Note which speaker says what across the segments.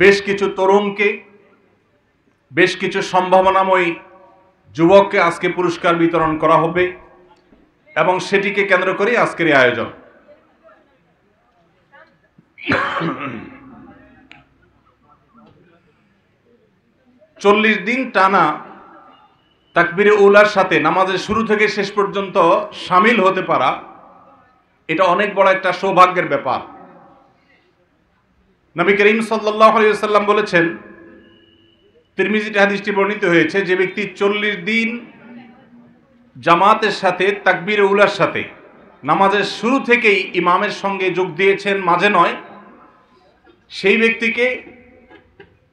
Speaker 1: বেশ কিছু তরুণকে, বেশ কিছু সম্ভাবনাময়ী যুবককে আজকে পুরস্কার বিতরণ করা হবে এবং সেটিকে কেন্দ্র করে আজকের এই আয়োজন। চল্লিশ দিন টানা তাকবীরে উলার সাথে নামাজের শুরু থেকে শেষ পর্যন্ত শামিল হতে পারা, এটা অনেক বড় একটা সৌভাগ্যের ব্যাপার। নবী করিম সাল্লাল্লাহু আলাইহি ওয়াসাল্লাম বলেছেন, তিরমিজিতে হাদিসটি বর্ণিত হয়েছে, যে ব্যক্তি 40 দিন জামাতের সাথে তাকবীরে উলার সাথে নামাজের শুরু থেকেই ইমামের সঙ্গে যোগ দিয়েছেন, মাঝে নয়, সেই ব্যক্তিকে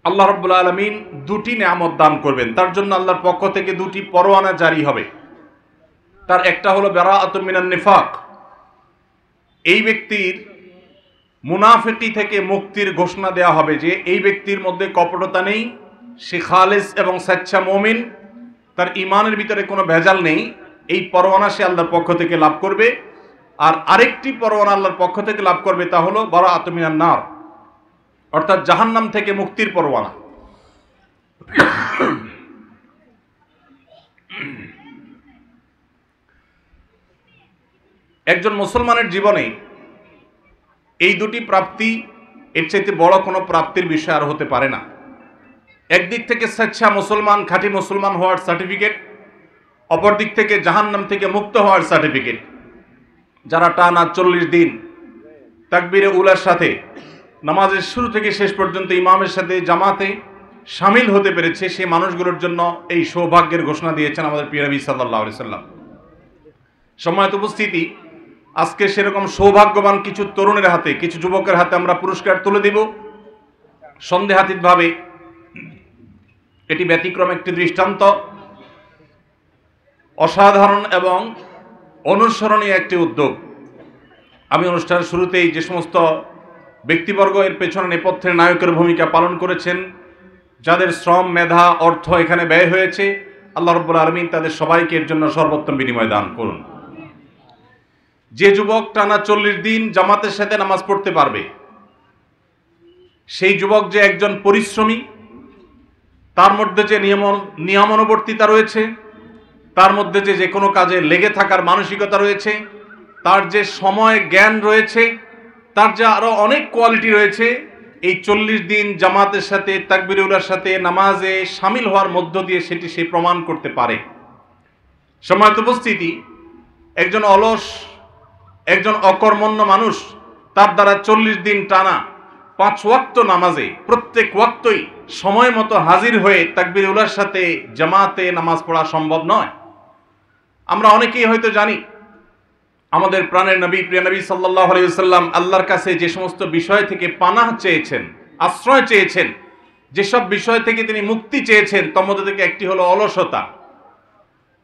Speaker 1: আল্লাহ রাব্বুল আলামিন দুটি নেয়ামত দান করবেন। তার জন্য আল্লাহর পক্ষ থেকে দুটি পরোয়ানা জারি হবে। তার একটা হলো বারাআতুম মিনান নিফাক, এই ব্যক্তির মুনাফিকি থেকে মুক্তির ঘোষণা দেওয়া হবে, যে এই ব্যক্তির মধ্যে কপটতা নেই, সে খালেস এবং সচ্চা মুমিন, তার ইমানের ভিতরে কোনো ভেজাল নেই। এই পরোয়ানা সে আল্লাহর পক্ষ থেকে লাভ করবে। আর আরেকটি পরোয়ানা আল্লাহর পক্ষ থেকে লাভ করবে, তা হলো বারাআতুম মিনান নার, অর্থাৎ জাহান্নাম থেকে মুক্তির পরোয়ানা। একজন মুসলমানের জীবনে এই দুটি প্রাপ্তি, এর চাইতে বড় কোনো প্রাপ্তির বিষয় আর হতে পারে না। একদিক থেকে সচ্চা মুসলমান, খাঁটি মুসলমান হওয়ার সার্টিফিকেট, অপর দিক থেকে জাহান্নাম থেকে মুক্ত হওয়ার সার্টিফিকেট। যারা টানা 40 দিন তাকবীরে উলার সাথে নামাজের শুরু থেকে শেষ পর্যন্ত ইমামের সাথে জামাতে শামিল হতে পেরেছে, সেই মানুষগুলোর জন্য এই সৌভাগ্যের ঘোষণা দিয়েছেন আমাদের প্রিয় নবী সাল্লাল্লাহু আলাইহি সাল্লাম। সম্মানিত উপস্থিতি, আজকে সেরকম সৌভাগ্যবান কিছু তরুণের হাতে, কিছু যুবকের হাতে আমরা পুরস্কার তুলে দেব সন্দেহাতীতভাবে। এটি ব্যতিক্রম একটি দৃষ্টান্ত, অসাধারণ এবং অনুসরণীয় একটি উদ্যোগ। আমি অনুষ্ঠানের শুরুতেই যে সমস্ত ব্যক্তিবর্গ এর পেছনে নেপথ্যের নায়কের ভূমিকা পালন করেছেন, যাদের শ্রম, মেধা, অর্থ এখানে ব্যয় হয়েছে, আল্লাহ রাব্বুল আলামিন তাদের সবাইকে এর জন্য সর্বোত্তম বিনিময় দান করুন। যে যুবক টানা 40 দিন জামাতের সাথে নামাজ পড়তে পারবে, সেই যুবক যে একজন পরিশ্রমী, তার মধ্যে যে নিয়মানুবর্তিতা রয়েছে, তার মধ্যে যে কোনো কাজে লেগে থাকার মানসিকতা রয়েছে, তার যে সময় জ্ঞান রয়েছে, তার যে আরো অনেক কোয়ালিটি রয়েছে, এই 40 দিন জামাতের সাথে তাকবীরে উলার সাথে নামাজে শামিল হওয়ার মধ্য দিয়ে সেটি সে প্রমাণ করতে পারে। সম্মানিত উপস্থিতি, একজন অলস, একজন অকর্মণ্য মানুষ তার দ্বারা 40 দিন টানা 5 ওয়াক্ত নামাজে প্রত্যেক ওয়াক্তই সময় মতো হাজির হয়ে তাকবীরে উলার সাথে জামাতে নামাজ পড়া সম্ভব নয়। আমরা অনেকেই হয়তো জানি, আমাদের প্রাণের নবী, প্রিয় নবী সাল্লাল্লাহু আলাইহি ওয়াসাল্লাম আল্লাহর কাছে যে সমস্ত বিষয় থেকে পানাহ চেয়েছেন, আশ্রয় চেয়েছেন, যেসব বিষয় থেকে তিনি মুক্তি চেয়েছেন, তার মধ্যে থেকে একটি হলো অলসতা।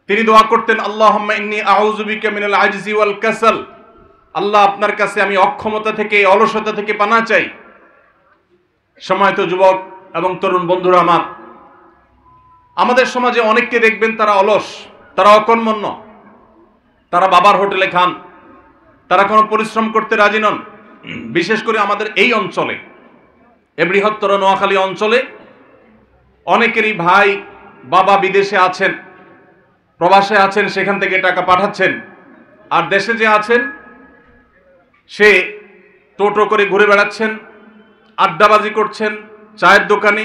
Speaker 1: তিনি দোয়া করতেন, আল্লাহুম্মা ইন্নী আউযু বিকা মিনাল আজজি ওয়াল কাসাল, আল্লাহ আপনার কাছে আমি অক্ষমতা থেকে, অলসতা থেকে পানাহ চাই। সম্মানিত যুবক এবং তরুণ বন্ধুরা আমার, আমাদের সমাজে অনেককে দেখবেন তারা অলস, তারা অকর্মণ্য, তারা বাবার হোটেলে খান, তারা কোনো পরিশ্রম করতে রাজি নন। বিশেষ করে আমাদের এই অঞ্চলে, এই বৃহত্তর নোয়াখালী অঞ্চলে অনেকেরই ভাই, বাবা বিদেশে আছেন, প্রবাসে আছেন, সেখান থেকে টাকা পাঠাচ্ছেন, আর দেশে যে আছেন সে টোটো করে ঘুরে বেড়াচ্ছেন, আড্ডাবাজি করছেন, চায়ের দোকানে,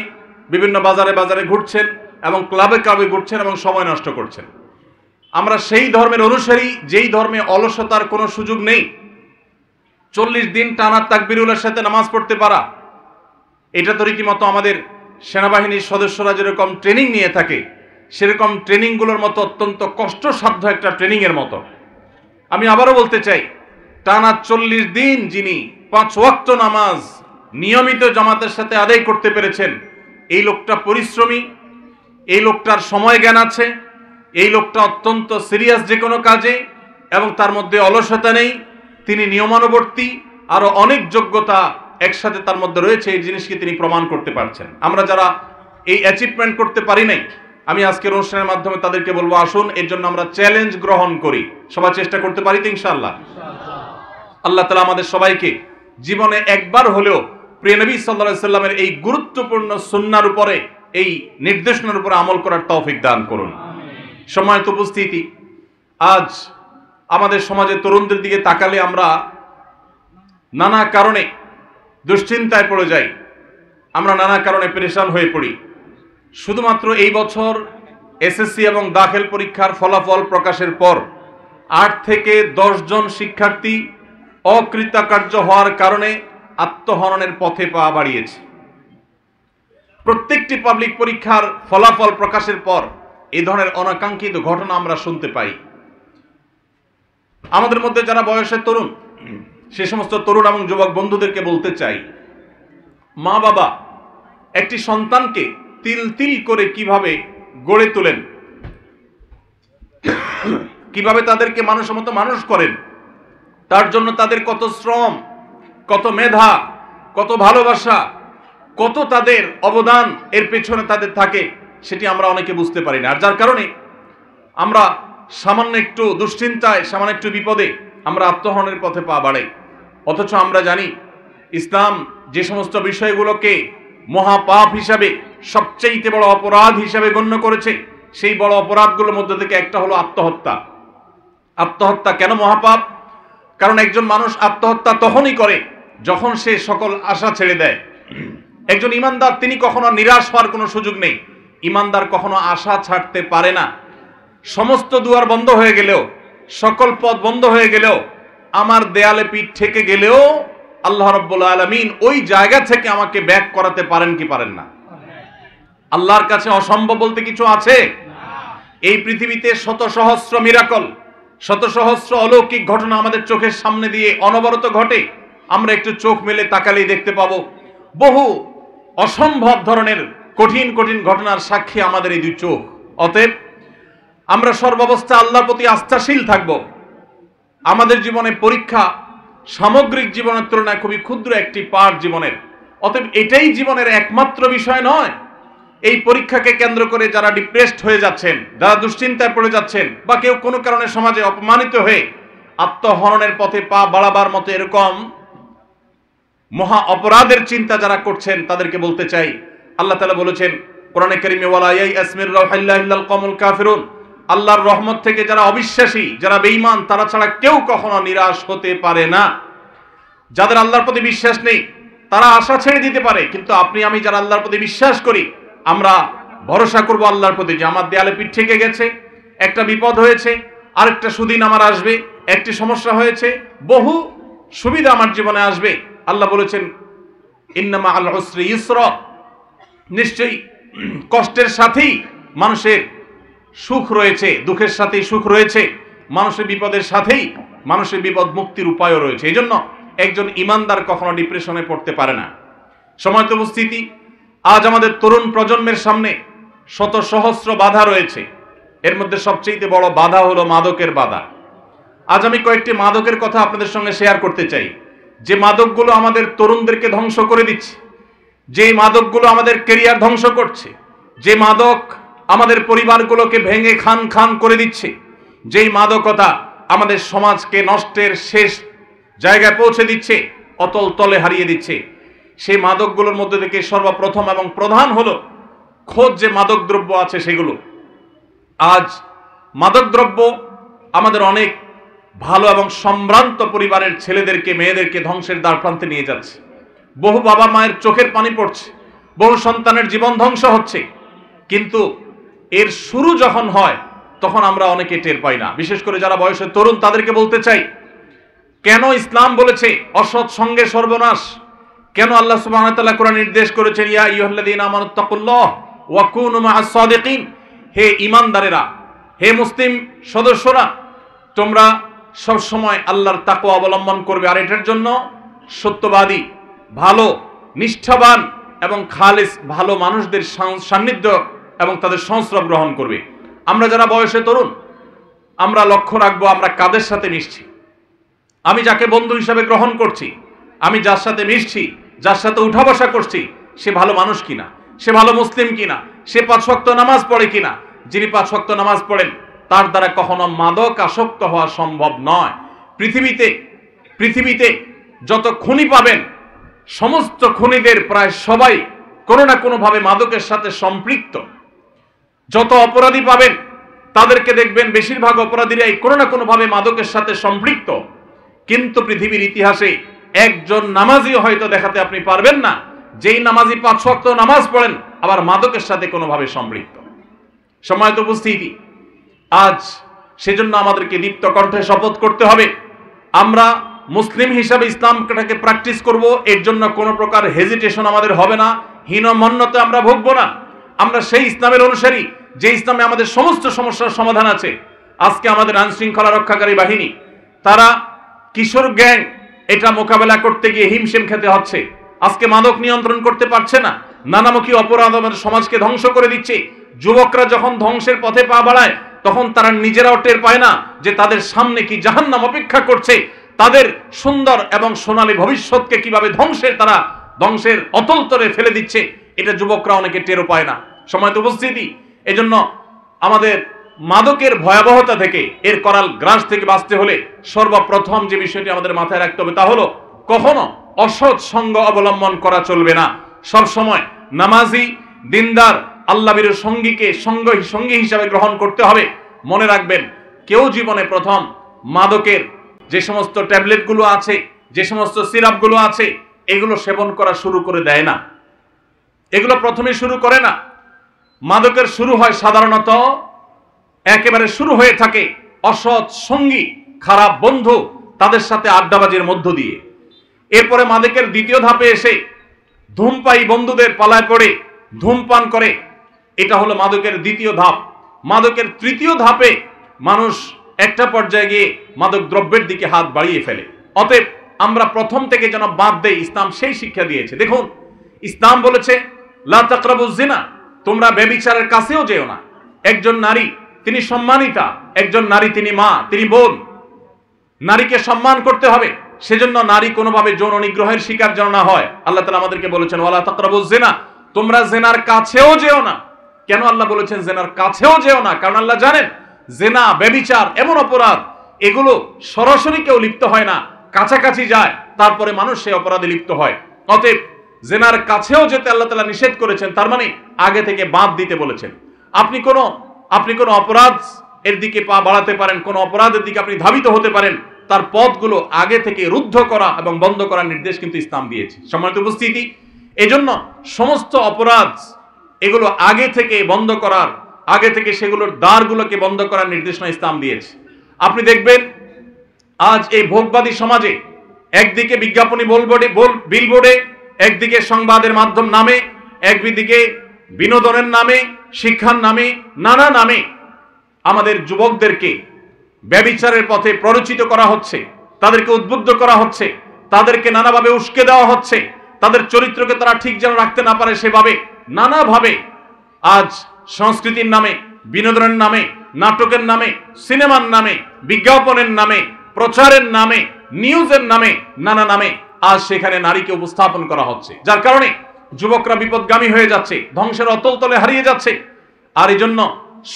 Speaker 1: বিভিন্ন বাজারে বাজারে ঘুরছেন এবং ক্লাবে ক্লাবে ঘুরছেন এবং সময় নষ্ট করছেন। আমরা সেই ধর্মের অনুসারী, যেই ধর্মে অলসতার কোনো সুযোগ নেই। 40 দিন টানা তাকবীরে উলার সাথে নামাজ পড়তে পারা, এটা তো রীতিমতো আমাদের সেনাবাহিনীর সদস্যরা যেরকম ট্রেনিং নিয়ে থাকে, সেরকম ট্রেনিংগুলোর মতো অত্যন্ত কষ্টসাধ্য একটা ট্রেনিংয়ের মতো। আমি আবারও বলতে চাই, টানা 40 দিন যিনি 5 ওয়াক্ত নামাজ নিয়মিত জামাতের সাথে আদায় করতে পেরেছেন, এই লোকটা পরিশ্রমী, এই লোকটার সময় জ্ঞান আছে, এই লোকটা অত্যন্ত সিরিয়াস যে কোনো কাজে, এবং তার মধ্যে অলসতা নেই, তিনি নিয়মানুবর্তী, আরো অনেক যোগ্যতা একসাথে তার মধ্যে রয়েছে, এই জিনিসকে তিনি প্রমাণ করতে পারছেন। আমরা যারা এই অ্যাচিভমেন্ট করতে পারি নাই, আমি আজকের অনুষ্ঠানের মাধ্যমে তাদেরকে বলবো, আসুন এর জন্য আমরা চ্যালেঞ্জ গ্রহণ করি। সবাই চেষ্টা করতে পারি তো ইনশাআল্লাহ? আল্লাহ তাআলা আমাদের সবাইকে জীবনে একবার হলেও প্রিয় নবী সাল্লাল্লাহু আলাইহি সাল্লামের এই গুরুত্বপূর্ণ সুন্নাহর উপরে, এই নির্দেশনার উপরে আমল করার তৌফিক দান করুন। সম্মানিত উপস্থিতি, আজ আমাদের সমাজে তরুণদের দিকে তাকালে আমরা নানা কারণে দুশ্চিন্তায় পড়ে যাই, আমরা নানা কারণে পেরেশান হয়ে পড়ি। শুধুমাত্র এই বছর এসএসসি এবং দাখিল পরীক্ষার ফলাফল প্রকাশের পর 8 থেকে 10 জন শিক্ষার্থী অকৃতকার্য হওয়ার কারণে আত্মহননের পথে পা বাড়িয়েছে। প্রত্যেকটি পাবলিক পরীক্ষার ফলাফল প্রকাশের পর এই ধরনের অনাকাঙ্ক্ষিত ঘটনা আমরা শুনতে পাই। আমাদের মধ্যে যারা বয়সে তরুণ, সে সমস্ত তরুণ এবং যুবক বন্ধুদেরকে বলতে চাই, মা বাবা একটি সন্তানকে তিল তিল করে কিভাবে গড়ে তোলেন, কিভাবে তাদেরকে মানুষের মতো মানুষ করেন, তার জন্য তাদের কত শ্রম, কত মেধা, কত ভালোবাসা, কত তাদের অবদান এর পেছনে তাদের থাকে, সেটি আমরা অনেকে বুঝতে পারি না। আর যার কারণে আমরা সামান্য একটু দুশ্চিন্তায়, সামান্য একটু বিপদে আমরা আত্মহননের পথে পা বাড়াই। অথচ আমরা জানি ইসলাম যে সমস্ত বিষয়গুলোকে মহাপাপ হিসাবে, সবচেয়ে বড় অপরাধ হিসাবে গণ্য করেছে, সেই বড় অপরাধগুলোর মধ্যে থেকে একটা হলো আত্মহত্যা। আত্মহত্যা কেন মহাপাপ? কারণ একজন মানুষ আত্মহত্যা তখনই করে যখন সে সকল আশা ছেড়ে দেয়। একজন ইমানদার, তিনি কখনো নিরাশ হওয়ার কোনো সুযোগ নেই। ইমানদার কখনো আশা ছাড়তে পারে না। সমস্ত দুয়ার বন্ধ হয়ে গেলেও, সকল পথ বন্ধ হয়ে গেলেও, আমার দেয়ালে পিঠ ঠেকে গেলেও আল্লাহ রাব্বুল আলামিন ওই জায়গা থেকে আমাকে ব্যাক করাতে পারেন কি পারেন না? আল্লাহর কাছে অসম্ভব বলতে কিছু আছে? এই পৃথিবীতে শত সহস্র মিরাকল, শত সহস্র অলৌকিক ঘটনা আমাদের চোখের সামনে দিয়ে অনবরত ঘটে। আমরা একটু চোখ মেলে তাকালেই দেখতে পাবো বহু অসম্ভব ধরনের কঠিন কঠিন ঘটনার সাক্ষী আমাদের এই দুই চোখ। অতএব আমরা সর্বাবস্থা আল্লাহর প্রতি আস্থাশীল থাকব। আমাদের জীবনে পরীক্ষা সামগ্রিক জীবনের তুলনায় খুবই ক্ষুদ্র একটি পার্ট জীবনের। অতএব এটাই জীবনের একমাত্র বিষয় নয়। এই পরীক্ষাকে কেন্দ্র করে যারা ডিপ্রেসড হয়ে যাচ্ছেন, যারা দুশ্চিন্তায় পড়ে যাচ্ছেন, বা কেউ কোনো কারণে সমাজে অপমানিত হয়ে আত্মহননের পথে পা বাড়াবার মতো এরকম মহা অপরাধের চিন্তা যারা করছেন, তাদেরকে বলতে চাই, আল্লাহ তাআলা বলেছেন কোরআনে কারীমে, ওয়ালা ইয়াসমির রাহিল্লাহি ইল্লাল কওমুল কাফিরুন, আল্লাহর রহমত থেকে যারা অবিশ্বাসী, যারা বেঈমান, তারা ছাড়া কেউ কখনো নিরাশ হতে পারে না। যাদের আল্লাহর প্রতি বিশ্বাস নেই তারা আশা ছেড়ে দিতে পারে, কিন্তু আপনি আমি যারা আল্লাহর প্রতি বিশ্বাস করি, আমরা ভরসা করব আল্লাহর প্রতি যে আমার দেয়ালে পিঠ ঠেকে গেছে, একটা বিপদ হয়েছে, আরেকটা সুদিন আমার আসবে, একটি সমস্যা হয়েছে, বহু সুবিধা আমার জীবনে আসবে। আল্লাহ বলেছেন ইন্না মাআল উসরি ইসরা, নিশ্চয়ই কষ্টের সাথেই মানুষের সুখ রয়েছে, দুঃখের সাথেই সুখ রয়েছে, মানুষের বিপদের সাথেই মানুষের বিপদ মুক্তির উপায়ও রয়েছে। এই জন্য একজন ইমানদার কখনো ডিপ্রেশনে পড়তে পারে না। সম্মানিত উপস্থিতি, আজ আমাদের তরুণ প্রজন্মের সামনে শত সহস্র বাধা রয়েছে। এর মধ্যে সবচেয়ে বড় বাধা হলো মাদকের বাধা। আজ আমি কয়েকটি মাদকের কথা আপনাদের সঙ্গে শেয়ার করতে চাই, যে মাদকগুলো আমাদের তরুণদেরকে ধ্বংস করে দিচ্ছে, যে মাদকগুলো আমাদের ক্যারিয়ার ধ্বংস করছে, যে মাদক আমাদের পরিবারগুলোকে ভেঙে খান খান করে দিচ্ছে, যেই মাদকতা আমাদের সমাজকে নষ্টের শেষ জায়গায় পৌঁছে দিচ্ছে, অতল তলে হারিয়ে দিচ্ছে। সেই মাদকগুলোর মধ্যে থেকে সর্বপ্রথম এবং প্রধান হলো খোঁজ যে মাদক দ্রব্য আছে সেগুলো। আজ মাদক দ্রব্য আমাদের অনেক ভালো এবং সম্ভ্রান্ত পরিবারের ছেলেদেরকে, মেয়েদেরকে ধ্বংসের দ্বারপ্রান্তে নিয়ে যাচ্ছে। বহু বাবা মায়ের চোখের পানি পড়ছে, বহু সন্তানের জীবন ধ্বংস হচ্ছে। কিন্তু এর শুরু যখন হয় তখন আমরা অনেকে টের পাই না। বিশেষ করে যারা বয়সের তরুণ, তাদেরকে বলতে চাই, কেন ইসলাম বলেছে অসৎ সঙ্গে সর্বনাশ? কেন আল্লাহ সুবহানাহু ওয়া তাআলা কোরআনে নির্দেশ করেছেন ইয়া আইয়ুহাল্লাযীনা আমানুত্তাকুল্লাহ ওয়া কুনু মা'আস সাদিকিন, হে ঈমানদারেরা, হে মুসলিম সদস্যরা, তোমরা সব সময় আল্লাহর তাকওয়া অবলম্বন করবে, আর এটার জন্য সত্যবাদী, ভালো, নিষ্ঠাবান এবং খালিস ভালো মানুষদের সান্নিধ্য এবং তাদের সংস্রব গ্রহণ করবে। আমরা যারা বয়সে তরুণ, আমরা লক্ষ্য রাখবো আমরা কাদের সাথে মিশছি। আমি যাকে বন্ধু হিসাবে গ্রহণ করছি, আমি যার সাথে মিশছি, যার সাথে উঠা বসা করছি, সে ভালো মানুষ কিনা, সে ভালো মুসলিম কিনা, সে 5 ওয়াক্ত নামাজ পড়ে কিনা। যিনি 5 ওয়াক্ত নামাজ পড়েন তার দ্বারা কখনো মাদক আসক্ত হওয়া সম্ভব নয়। পৃথিবীতে যত খুনি পাবেন সমস্ত খুনিদের প্রায় সবাই কোনো না কোনোভাবে মাদকের সাথে সম্পৃক্ত। যত অপরাধী পাবেন তাদেরকে দেখবেন বেশিরভাগ অপরাধীরাই কোনো না কোনোভাবে মাদকের সাথে সম্পৃক্ত। কিন্তু পৃথিবীর ইতিহাসে একজন নামাজিও হয়তো দেখাতে আপনি পারবেন না যেই নামাজি 5 ওয়াক্ত নামাজ পড়েন আবার মাদকের সাথে কোনোভাবে সম্পৃক্ত। সম্মানিত উপস্থিতি, আজ সেজন্য আমাদেরকে দীপ্ত কণ্ঠে শপথ করতে হবে আমরা মুসলিম হিসাবে ইসলামটাকে প্র্যাকটিস করব। এর জন্য কোনো প্রকার হেজিটেশন আমাদের হবে না, হীনমন্যতে আমরা ভুগবো না। আমরা সেই ইসলামের অনুসারী যে ইসলামে আমাদের সমস্ত সমস্যার সমাধান আছে। আজকে আমাদের আইন শৃঙ্খলা রক্ষাকারী বাহিনী তারা কিশোর গ্যাং এটা মোকাবেলা করতে গিয়ে হিমশিম খেতে হচ্ছে। আজকে মাদক নিয়ন্ত্রণ করতে পারছে না, নানামুখী অপরাধ আমাদের সমাজকে ধ্বংস করে দিচ্ছে। যুবকরা যখন ধ্বংসের পথে পা বাড়ায় তখন তারা নিজেরাও টের পায় না যে তাদের সামনে কি জাহান্নাম অপেক্ষা করছে, তাদের সুন্দর এবং সোনালী ভবিষ্যৎকে কিভাবে ধ্বংসের অতল তলে ফেলে দিচ্ছে, এটা যুবকরা অনেকে টেরও পায় না। সময়ত উপস্থিতি, এজন্য আমাদের মাদকের ভয়াবহতা থেকে, এর করাল গ্রাস থেকে বাঁচতে হলে সর্বপ্রথম যে বিষয়টি আমাদের মাথায় রাখতে হবে তা হলো কখনো অসৎ সঙ্গ অবলম্বন করা চলবে না। সব সময় নামাজি, দিনদার, আল্লাহর সঙ্গীকে সঙ্গী হিসাবে গ্রহণ করতে হবে। মনে রাখবেন, কেউ জীবনে প্রথম মাদকের যে সমস্ত ট্যাবলেটগুলো আছে, যে সমস্ত সিরাপগুলো আছে, এগুলো সেবন করা শুরু করে দেয় না, এগুলো প্রথমে শুরু করে না। মাদকের শুরু হয় সাধারণত একেবারে শুরু হয়ে থাকে অসৎ সঙ্গী, খারাপ বন্ধু, তাদের সাথে আড্ডাবাজির মধ্য দিয়ে। এরপরে মাদকের দ্বিতীয় ধাপে এসে ধূমপায়ী বন্ধুদের পালায় পড়ে ধূমপান করে, এটা হলো মাদকের দ্বিতীয় ধাপ। মাদকের তৃতীয় ধাপে মানুষ একটা পর্যায়ে গিয়ে মাদক দ্রব্যের দিকে হাত বাড়িয়ে ফেলে। অতএব আমরা প্রথম থেকে যেন বাদ দেই, ইসলাম সেই শিক্ষা দিয়েছে। দেখুন, ইসলাম বলেছে লা তাকরাবুজ জিনা, তোমরা ব্যভিচারের কাছেও যেও না। একজন নারী তিনি সম্মানিতা, একজন নারী তিনি মা, তিনি বোন, নারীকে সম্মান করতে হবে। সেজন্য নারী কোনোভাবে যৌন নিগ্রহের শিকার যেন না হয়। আল্লাহ তাআলা আমাদেরকে বলেছেন ওয়ালা তাকরাবুজ জিনা, তোমরা জেনার কাছেও যেও না। কেন আল্লাহ বলেছেন জেনার কাছেও যেও না? কারণ আল্লাহ জানেন জেনা, ব্যভিচার এমন অপরাধ, এগুলো সরাসরি কেউ লিপ্ত হয় না, কাছাকাছি যায়, তারপরে মানুষ সেই অপরাধে লিপ্ত হয়। অতএব জেনার কাছেও যেতে আল্লাহ তাআলা নিষেধ করেছেন, তার মানে আগে থেকে বাদ দিতে বলেছেন। আপনি কোনো অপরাধ এর দিকে পা বাড়াতে পারেন, কোনো অপরাধের দিকে আপনি ধাবিত হতে পারেন, তার পথগুলো আগে থেকে রুদ্ধ করা এবং বন্ধ করার নির্দেশ কিন্তু ইসলাম দিয়েছে। সম্মানিত উপস্থিতি, এজন্য সমস্ত অপরাধ এগুলো আগে থেকে বন্ধ করার, আগে থেকে সেগুলোর দ্বারগুলোকে বন্ধ করার নির্দেশনা ইসলাম দিয়েছে। আপনি দেখবেন আজ এই ভোগবাদী সমাজে একদিকে বিজ্ঞাপনী বিলবোর্ডে, একদিকে সংবাদের মাধ্যম নামে, একদিকে বিনোদনের নামে, শিক্ষার নামে, নানা নামে আমাদের যুবকদেরকে ব্যভিচারের পথে প্ররোচিত করা হচ্ছে, তাদেরকে উদ্বুদ্ধ করা হচ্ছে, তাদেরকে নানাভাবে উস্কে দেওয়া হচ্ছে, তাদের চরিত্রকে তারা ঠিক যেন রাখতে না পারে সেভাবে নানাভাবে আজ সংস্কৃতির নামে, বিনোদনের নামে, নাটকের নামে, সিনেমার নামে, বিজ্ঞাপনের নামে, প্রচারের নামে, নিউজের নামে, নানা নামে আজ সেখানে নারীকে উপস্থাপন করা হচ্ছে, যার কারণে যুবকরা বিপদগামী হয়ে যাচ্ছে, ধ্বংসের অতল তলে হারিয়ে যাচ্ছে। আর এই জন্য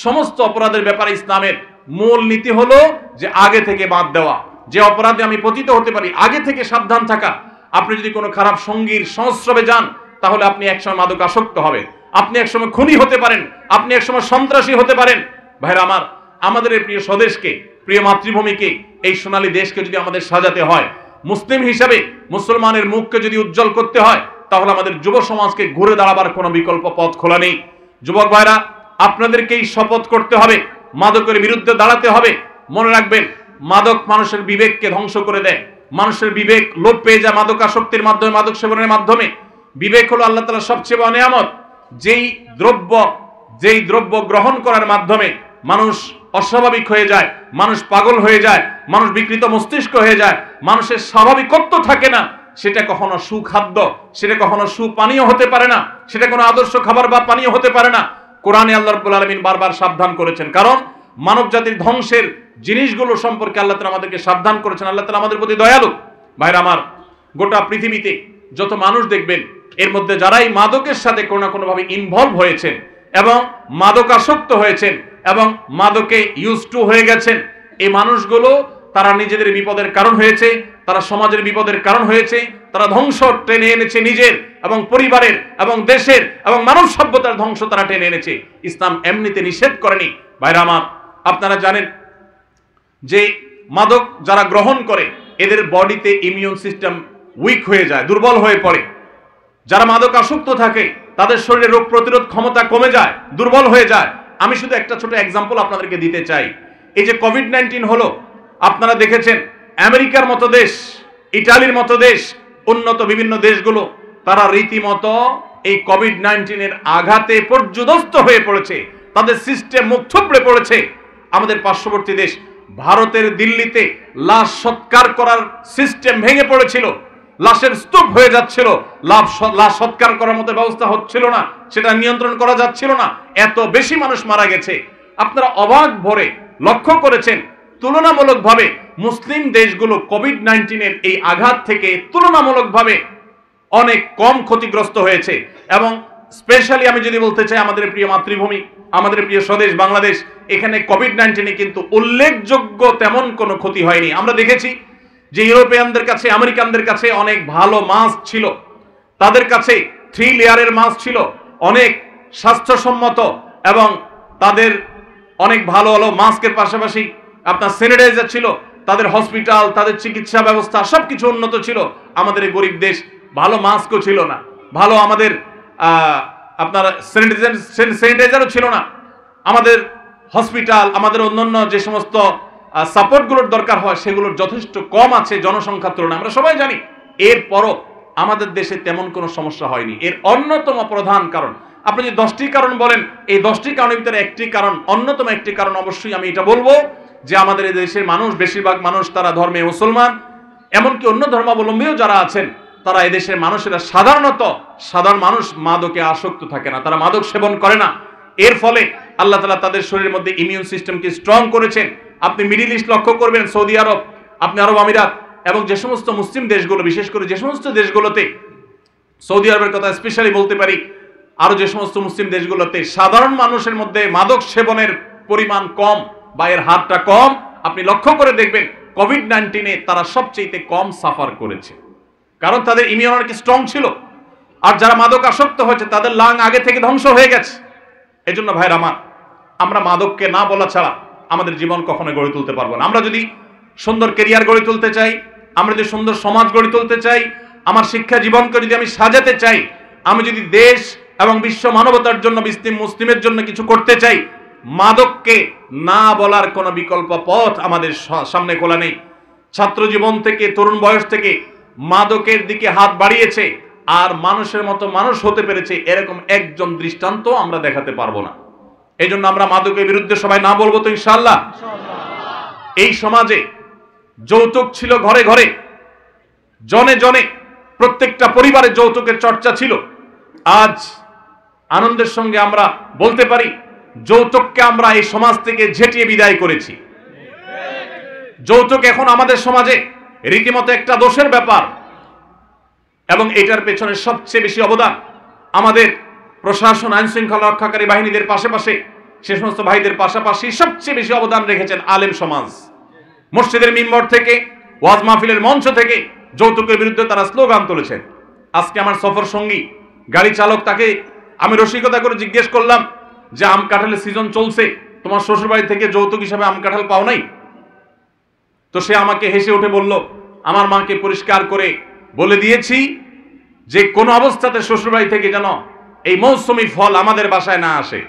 Speaker 1: সমস্ত অপরাধের ব্যাপারে ইসলামের মূল নীতি হলো যে আগে থেকে বাদ দেওয়া। যে অপরাধে আমি পতিত হতে পারি, আগে থেকে সাবধান থাকা। আপনি যদি কোনো খারাপ সঙ্গীর সংস্রবে যান, তাহলে আপনি একসময় মাদক আসক্ত হবেন, আপনি একসময় খুনি হতে পারেন, আপনি একসময় সন্ত্রাসী হতে পারেন। ভাইরা আমার, আমাদের এই প্রিয় স্বদেশকে, প্রিয় মাতৃভূমিকে, এই সোনালী দেশকে যদি আমাদের সাজাতে হয়, মুসলিম হিসাবে মুসলমানের মুখকে যদি উজ্জ্বল করতে হয়, তাহলে আমাদের যুব সমাজকে ঘুরে দাঁড়াবার কোনো বিকল্প পথ খোলা নেই। যুবক ভাইরা, আপনাদেরকেই শপথ করতে হবে, মাদকের বিরুদ্ধে দাঁড়াতে হবে। মনে রাখবেন, মাদক মানুষের বিবেককে ধ্বংস করে দেয়, মানুষের বিবেক লোপ পেয়ে যায় মাদক আসক্তির মাধ্যমে, মাদক সেবনের মাধ্যমে। বিবেক হলো আল্লাহ তাআলার সবচেয়ে বড় নিয়ামত। যেই দ্রব্য গ্রহণ করার মাধ্যমে মানুষ অস্বাভাবিক হয়ে যায়, মানুষ পাগল হয়ে যায়, মানুষ বিকৃত মস্তিষ্ক হয়ে যায়, মানুষের স্বাভাবিকত্ব থাকে না, সেটা কখনো সুখাদ্য, সেটা কখনো সুপানীয় হতে পারে না, সেটা কোনো আদর্শ খাবার বা পানীয় হতে পারে না। কোরআনে আল্লাহ রাব্বুল আলামিন বারবার সাবধান করেছেন, কারণ মানব জাতির ধ্বংসের জিনিসগুলো সম্পর্কে আল্লাহ তাআলা আমাদেরকে সাবধান করেছেন। আল্লাহ তাআলা আমাদের প্রতি দয়ালু। ভাইরা আমার, গোটা পৃথিবীতে যত মানুষ দেখবেন, এর মধ্যে যারাই মাদকের সাথে কোনো না কোনোভাবে ইনভলভ হয়েছেন এবং মাদকাসক্ত হয়েছেন এবং মাদকে ইউজ টু হয়ে গেছেন, এই মানুষগুলো তারা নিজেদের বিপদের কারণ হয়েছে, তারা সমাজের বিপদের কারণ হয়েছে, তারা ধ্বংস টেনে এনেছে নিজের এবং পরিবারের এবং দেশের এবং মানব সভ্যতার ধ্বংস তারা টেনে এনেছে। ইসলাম এমনিতে নিষেধ করেনি। ভাইরা আমার, আপনারা জানেন যে মাদক যারা গ্রহণ করে এদের বডিতে ইমিউন সিস্টেম উইক হয়ে যায়, দুর্বল হয়ে পড়ে। যারা মাদক আসক্ত থাকে তাদের শরীরে রোগ প্রতিরোধ ক্ষমতা কমে যায়, দুর্বল হয়ে যায়। আমি শুধু একটা ছোট এক্সাম্পল আপনাদেরকে দিতে চাই। এই যে কোভিড-19 হলো, আপনারা দেখেছেন আমেরিকার মতো দেশ, ইটালির মতো দেশ, উন্নত বিভিন্ন দেশগুলো তারা রীতিমতো এই কোভিড-19 এর আঘাতে পর্যুদস্ত হয়ে পড়েছে, তাদের সিস্টেম মুখ থুবড়ে পড়েছে। আমাদের পার্শ্ববর্তী দেশ ভারতের দিল্লিতে লাশ সৎকার করার সিস্টেম ভেঙে পড়েছিল, লাশের স্তূপ হয়ে যাচ্ছিল, লাশ সৎকার করার মতো ব্যবস্থা হচ্ছিল না, সেটা নিয়ন্ত্রণ করা যাচ্ছিল না, এত বেশি মানুষ মারা গেছে। আপনারা অবাক ভরে লক্ষ্য করেছেন তুলনামূলকভাবে মুসলিম দেশগুলো কোভিড-19 এর এই আঘাত থেকে তুলনামূলকভাবে অনেক কম ক্ষতিগ্রস্ত হয়েছে। এবং স্পেশালি আমি যদি বলতে চাই, আমাদের প্রিয় মাতৃভূমি, আমাদের প্রিয় স্বদেশ বাংলাদেশ, এখানে কোভিড-19 কিন্তু উল্লেখযোগ্য তেমন কোনো ক্ষতি হয়নি। আমরা দেখেছি যে ইউরোপিয়ানদের কাছে, আমেরিকানদের কাছে অনেক ভালো মাস্ক ছিল, তাদের কাছে 3 লেয়ারের মাস্ক ছিল, অনেক স্বাস্থ্যসম্মত, এবং তাদের অনেক ভালো ভালো মাস্কের পাশাপাশি আপনার স্যানিটাইজার ছিল, তাদের হসপিটাল, তাদের চিকিৎসা ব্যবস্থা সবকিছু উন্নত ছিল। আমাদের এই গরিব দেশ ভালো মাস্কও ছিল না, ভালো আমাদের আপনার স্যানিটাইজারও ছিল না, আমাদের হসপিটাল, আমাদের অন্যান্য যে সমস্ত সাপোর্টগুলোর দরকার হয় সেগুলোর যথেষ্ট কম আছে জনসংখ্যার তুলনায়, আমরা সবাই জানি। এরপরও আমাদের দেশে তেমন কোনো সমস্যা হয়নি। এর অন্যতম প্রধান কারণ, আপনি যে 10টি কারণ বলেন, এই 10টি কারণের ভিতরে একটি কারণ, অন্যতম একটি কারণ অবশ্যই আমি এটা বলবো যে আমাদের এই দেশের মানুষ, বেশিরভাগ মানুষ তারা ধর্মে মুসলমান, এমনকি অন্য ধর্মাবলম্বীও যারা আছেন তারা এদেশের মানুষেরা সাধারণ মানুষ মাদকে আসক্ত থাকে না, তারা মাদক সেবন করে না। এর ফলে আল্লাহ তাআলা তাদের শরীরের মধ্যে ইমিউন সিস্টেমকে স্ট্রং করেছেন। আপনি মিডল ইস্ট লক্ষ্য করবেন, সৌদি আরব, আপনি আরব আমিরাত এবং যে সমস্ত মুসলিম দেশগুলো, বিশেষ করে যে সমস্ত দেশগুলোতে, সৌদি আরবের কথা স্পেশালি বলতে পারি, আরো যে সমস্ত মুসলিম দেশগুলোতে সাধারণ মানুষের মধ্যে মাদক সেবনের পরিমাণ কম বা এর হারটা কম, আপনি লক্ষ্য করে দেখবেন কোভিড-19 তারা সবচেয়ে কম সাফার করেছে, কারণ তাদের ইমিউনিটি স্ট্রং ছিল। আর যারা মাদক আসক্ত হয়েছে তাদের লাং আগে থেকে ধ্বংস হয়ে গেছে। এজন্য ভাইরা আমার, আমরা মাদককে না বলা ছাড়া আমাদের জীবন কখনো গড়ে তুলতে পারবো না। আমরা যদি সুন্দর ক্যারিয়ার গড়ে তুলতে চাই, আমরা যদি সুন্দর সমাজ গড়ে তুলতে চাই, আমার শিক্ষা জীবনকে যদি আমি সাজাতে চাই, আমি যদি দেশ এবং বিশ্ব মানবতার জন্য, মুসলিমের জন্য কিছু করতে চাই, মাদককে না বলার কোনো বিকল্প পথ আমাদের সামনে খোলা নেই। ছাত্র জীবন থেকে, তরুণ বয়স থেকে মাদকের দিকে হাত বাড়িয়েছে আর মানুষের মতো মানুষ হতে পেরেছে এরকম একজন দৃষ্টান্ত আমরা দেখাতে পারবো না। এই জন্য আমরা মাদকের বিরুদ্ধে সবাই না বলবো তো ইনশাআল্লাহ। এই সমাজে যৌতুক ছিল ঘরে ঘরে, জনে জনে, প্রত্যেকটা পরিবারে যৌতুকের চর্চা ছিল। আজ আনন্দের সঙ্গে আমরা বলতে পারি যৌতুককে আমরা এই সমাজ থেকে ঝেঁটিয়ে বিদায় করেছি। যৌতুক এখন আমাদের সমাজে রীতিমতো একটা দোষের ব্যাপার, এবং এটার পেছনে সবচেয়ে বেশি অবদান আমাদের প্রশাসন, আইন শৃঙ্খলা রক্ষাকারী বাহিনীদের পাশাপাশি, সে সমস্ত ভাইদের পাশাপাশি সবচেয়ে বেশি অবদান রেখেছেন আলেম সমাজ। মসজিদের মিম্বর থেকে, ওয়াজ মাহফিলের মঞ্চ থেকে যৌতুকের বিরুদ্ধে তারা স্লোগান তুলেছেন। আজকে আমার সফর সঙ্গী গাড়ি চালক, তাকে আমি রসিকতা করে জিজ্ঞেস করলাম যে আম কাঁঠালের সিজন চলছে, তোমার শ্বশুরবাড়ি থেকে যৌতুক হিসাবে আম কাঁঠাল পাও নাই? তো সে আমাকে হেসে উঠে বলল, আমার মাকে পরিষ্কার করে বলে দিয়েছি যে কোন অবস্থাতে শ্বশুরবাড়ি থেকে যেন এই মৌসুমী ফল আমাদের বাসায় না আসে,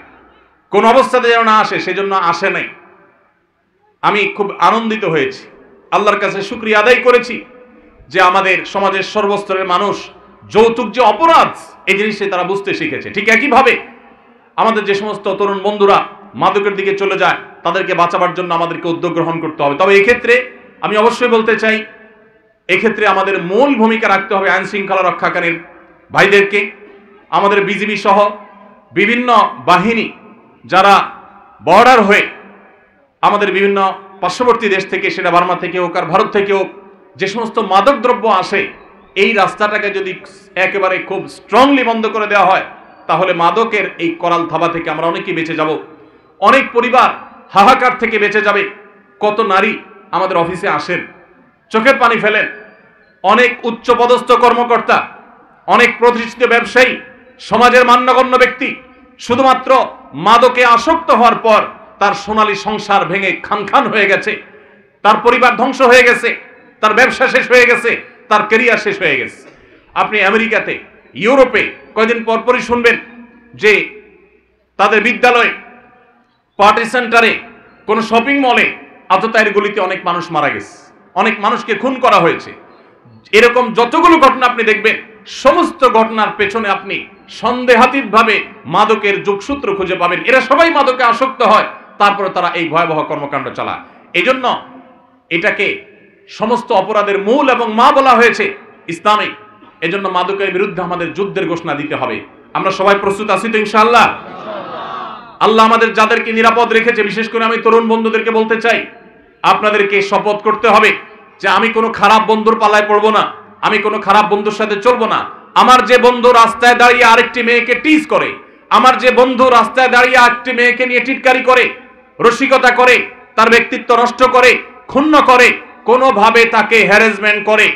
Speaker 1: কোন অবস্থাতে যেন না আসে, সেজন্য আসে নাই। আমি খুব আনন্দিত হয়েছি, আল্লাহর কাছে শুকরিয়া আদায় করেছি যে আমাদের সমাজের সর্বস্তরের মানুষ যৌতুক যে অপরাধ এই জিনিসটা তারা বুঝতে শিখেছে। ঠিক একইভাবে আমাদের যে সমস্ত তরুণ বন্ধুরা মাদকের দিকে চলে যায় তাদেরকে বাঁচাবার জন্য আমাদেরকে উদ্যোগ গ্রহণ করতে হবে। তবে এই ক্ষেত্রে আমি অবশ্যই বলতে চাই, এক্ষেত্রে আমাদের মূল ভূমিকা রাখতে হবে আইন শৃঙ্খলা রক্ষাকারীর ভাইদেরকে, আমাদের বিজিবি সহ বিভিন্ন বাহিনী যারা বর্ডার হয়ে আমাদের বিভিন্ন পার্শ্ববর্তী দেশ থেকে, সেটা বার্মা থেকে হোক আর ভারত থেকে হোক, যে সমস্ত মাদক দ্রব্য আসে, এই রাস্তাটাকে যদি একেবারে খুব স্ট্রংলি বন্ধ করে দেওয়া হয় তাহলে মাদকের এই করাল থাবা থেকে আমরা অনেকেই বেঁচে যাব। অনেক পরিবার হাহাকার থেকে বেঁচে যাবে। কত নারী আমাদের অফিসে আসেন, চোখের পানি ফেলেন, অনেক উচ্চপদস্থ কর্মকর্তা, অনেক প্রতিষ্ঠিত ব্যবসায়ী, সমাজের মান্যগণ্য ব্যক্তি শুধুমাত্র মাদকে আসক্ত হওয়ার পর তার সোনালী সংসার ভেঙে খান খান হয়ে গেছে, তার পরিবার ধ্বংস হয়ে গেছে, তার ব্যবসা শেষ হয়ে গেছে, তার ক্যারিয়ার শেষ হয়ে গেছে। আপনি আমেরিকাতে, ইউরোপে কয়েকদিন পরপরই শুনবেন যে তাদের বিদ্যালয়ে, পার্টি সেন্টারে, কোন শপিং মলে আততায়ীর গুলিতে অনেক মানুষ মারা গেছে, অনেক মানুষকে খুন করা হয়েছে। এরকম যতগুলো ঘটনা আপনি দেখবেন, সমস্ত ঘটনার পেছনে আপনি সন্দেহাতীতভাবে মাদকের যোগসূত্র খুঁজে পাবেন। এরা সবাই মাদকে আসক্ত হয়, তারপরে তারা এই ভয়াবহ কর্মকাণ্ড চালায়। এই জন্য এটাকে সমস্ত অপরাধের মূল এবং মা বলা হয়েছে ইসলামে। এজন্য মাদকের বিরুদ্ধে আমাদের যুদ্ধের ঘোষণা দিতে হবে। আমরা সবাই প্রস্তুত আছি তো ইনশাআল্লাহ? আল্লাহ আমাদের যাদেরকে নিরাপদ রেখেছে, বিশেষ করে আমি তরুণ বন্ধুদেরকে বলতে চাই, আপনাদেরকে শপথ করতে হবে যে আমি কোনো খারাপ বন্ধুর পাল্লায় পড়বো না, আমি কোনো খারাপ বন্ধুর সাথে চলবো না। আমার যে বন্ধু রাস্তায় দাঁড়িয়ে আরেকটি মেয়েকে টিজ করে, আমার যে বন্ধু রাস্তায় দাঁড়িয়ে আরেকটি মেয়েকে নিয়ে টিটকারি করে, রসিকতা করে, তার ব্যক্তিত্ব নষ্ট করে, ক্ষুণ্ণ করে, কোনোভাবে তাকে হ্যারাসমেন্ট করে,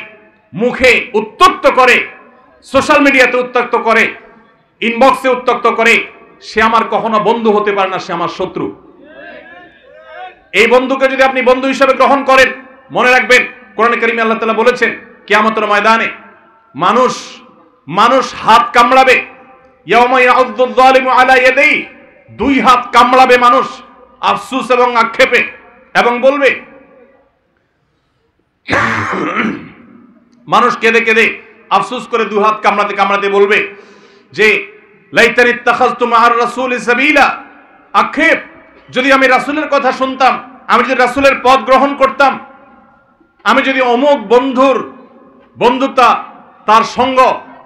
Speaker 1: মুখে উত্তক্ত করে, সোশ্যাল মিডিয়াতে উত্তক্ত করে, ইনবক্সে উত্তক্ত করে, সে আমার কখনো বন্ধু হতে পারে না, সে আমার শত্রু। এই বন্ধুকে যদি আপনি বন্ধু হিসেবে গ্রহণ করেন, মনে রাখবেন কোরআনে কারিমে আল্লাহ তাআলা বলেছেন কিয়ামতের ময়দানে মানুষ হাত কামড়াবে, ইয়াউমা ইয়াউযুয যালিমু আলা ইয়াদাইহি, দুই হাত কামড়াবে মানুষ আফসোস এবং আক্ষেপে, এবং বলবে, মানুষ কেঁদে কেঁদে আফসোস করে দুই হাত কামড়াতে কামড়াতে বলবে যে লাইতানি ইত্তাখাযতু মা'আর রাসূলি সাবিলা, আক্ষেপ, যদি আমি রাসূলের কথা শুনতাম, আমি যদি রাসূলের পথ গ্রহণ করতাম, আমি যদি অমুক বন্ধুর বন্ধুতা, তার সঙ্গ,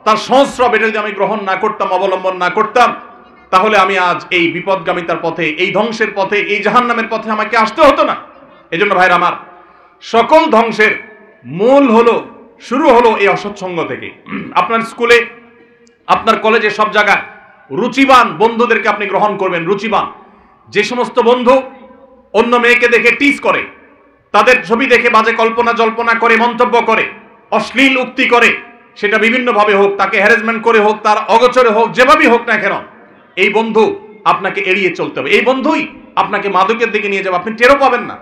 Speaker 1: তার সংস্রব এটা যদি আমি গ্রহণ না করতাম, অবলম্বন না করতাম, তাহলে আমি আজ এই বিপদগামিতার পথে, এই ধ্বংসের পথে, এই জাহান্নামের পথে আমাকে আসতে হতো না। এজন্য ভাইরা আমার, সকল ধ্বংসের মূল হলো, শুরু হলো এই অসৎসঙ্গ থেকে। আপনার স্কুলে, আপনার কলেজে, সব জায়গায় রুচিবান বন্ধুদেরকে আপনি গ্রহণ করবেন। রুচিবান, যে সমস্ত বন্ধু অন্য মেয়েকে দেখে টিজ করে, তাদের ছবি দেখে বাজে কল্পনা জল্পনা করে, মন্তব্য করে, অশ্লীল উক্তি করে, সেটা বিভিন্নভাবে হোক, তাকে হ্যারাসমেন্ট করে হোক, তার অগোচরে হোক, যেভাবেই হোক না কেন, এই বন্ধু আপনাকে এড়িয়ে চলতে হবে। এই বন্ধুই আপনাকে মাদকের দিকে নিয়ে যাবে, আপনি টেরও পাবেন না।